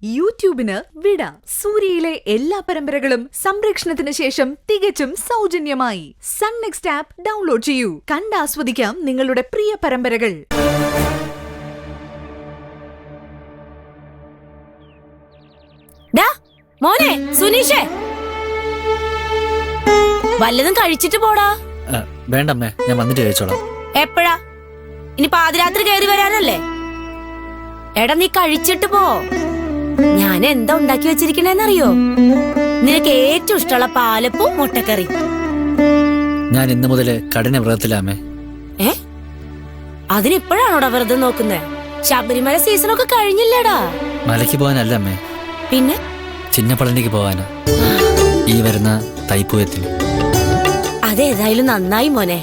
യൂട്യൂബിന് വിട. സൂര്യയിലെ എല്ലാ പരമ്പരകളും സംരക്ഷണത്തിന് ശേഷം തികച്ചും സൗജന്യമായി സൺ നെക്സ്റ്റ് ആപ്പ് ഡൗൺലോഡ് ചെയ്യൂ. കണ്ടാസ്വദിക്കാം നിങ്ങളുടെ പ്രിയ പരമ്പരകൾ. മോനെ സുനീഷേ, വല്ലതും കഴിച്ചിട്ട് പോടാ. വേണ്ടമ്മേ, ഞാൻ വന്നിട്ട് കഴിച്ചോളാം. എപ്പോഴാ? ഇനി പാതിരാത്രി കയറി വരാനല്ലേ? എടാ, നീ കഴിച്ചിട്ട് പോ. ഞാൻ എന്താ ഉണ്ടാക്കി വെച്ചിരിക്കണേന്നറിയോ? നിനക്ക് ഏറ്റവും ഇഷ്ടമുള്ള പാലപ്പവും മുട്ടക്കറി. ഞാൻ ഇന്ന് മുതൽ കഠിന വ്രതത്തിലാമേ. അതിനിപ്പോഴാണോടാ വ്രതം നോക്കുന്നേ? ശബരിമല സീസണൊക്കെ കഴിഞ്ഞില്ലേടാ. മലയ്ക്ക് പോകാനല്ല അമ്മേ, പിന്നെ ചിന്നപ്പളനിക്ക് പോകാനാ, ഈ വരുന്ന തൈപ്പൂയത്തിന്. അതേതായാലും നന്നായി മോനെ.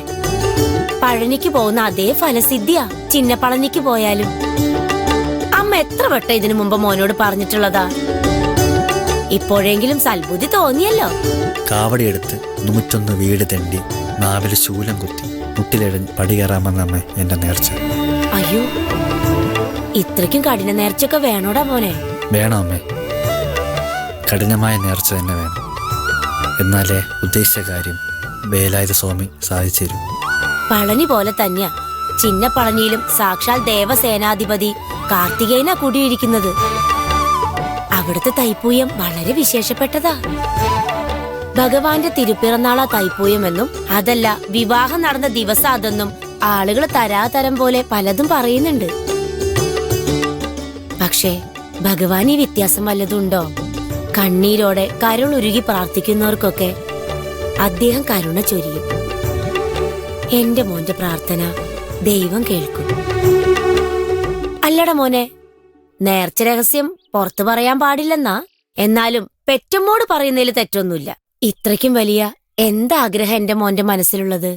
പഴനിക്ക് പോകുന്ന അതേ ഫലസിദ്ധിയാ ചിന്നപ്പളനിക്ക് പോയാലും. അമ്മ എത്ര വട്ടം ഇതിനു മുമ്പ് മോനോട് പറഞ്ഞിട്ടുള്ളതാ. ഇപ്പോഴെങ്കിലും സൽബുദ്ധി തോന്നിയല്ലോ. കാവടിയെടുത്ത് 101 വീട് തെണ്ടി നാവിൽ ശൂലം കുത്തി മുട്ടിലെഴഞ്ഞ് പടി കയറാമെന്നമ്മേ എന്റെ നേർച്ച. അയ്യോ, ഇത്രയ്ക്കും കഠിന നേർച്ചയൊക്കെ വേണോടാ മോനെ? വേണം അമ്മേ, കഠിനമായ നേർച്ച തന്നെ വേണം. എന്നാലേ ഉദ്ദേശിച്ച കാര്യം വേലായുധ സ്വാമി സാധിച്ചു തരും. പളനി പോലെ തന്നെയാ ചിന്നപ്പളനിയിലും സാക്ഷാൽ ദേവസേനാധിപതി കാർത്തികേയനാ കൂടിയിരിക്കുന്നത്. അവിടുത്തെ തൈപ്പൂയം വളരെ വിശേഷപ്പെട്ടതാ. ഭഗവാന്റെ തിരുപ്പിറന്നാളാ തൈപ്പൂയമെന്നും അതല്ല വിവാഹം നടന്ന ദിവസം അതെന്നും ആളുകൾ തരാതരം പോലെ പലതും പറയുന്നുണ്ട്. പക്ഷേ ഭഗവാൻ ഈ വ്യത്യാസം വല്ലതുണ്ടോ? കണ്ണീരോടെ കരുളുരുകി പ്രാർത്ഥിക്കുന്നവർക്കൊക്കെ അദ്ദേഹം കരുണ ചൊരിയും. എന്റെ മോന്റെ പ്രാർത്ഥന ദൈവം കേൾക്കും. അല്ലട മോനെ, നേർച്ച രഹസ്യം പുറത്തു പറയാൻ പാടില്ലെന്നാ. എന്നാലും പെറ്റമ്മോട് പറയുന്നതിൽ തെറ്റൊന്നുമില്ല. ഇത്രയ്ക്കും വലിയ എന്താഗ്രഹം എന്റെ മോന്റെ മനസ്സിലുള്ളത്?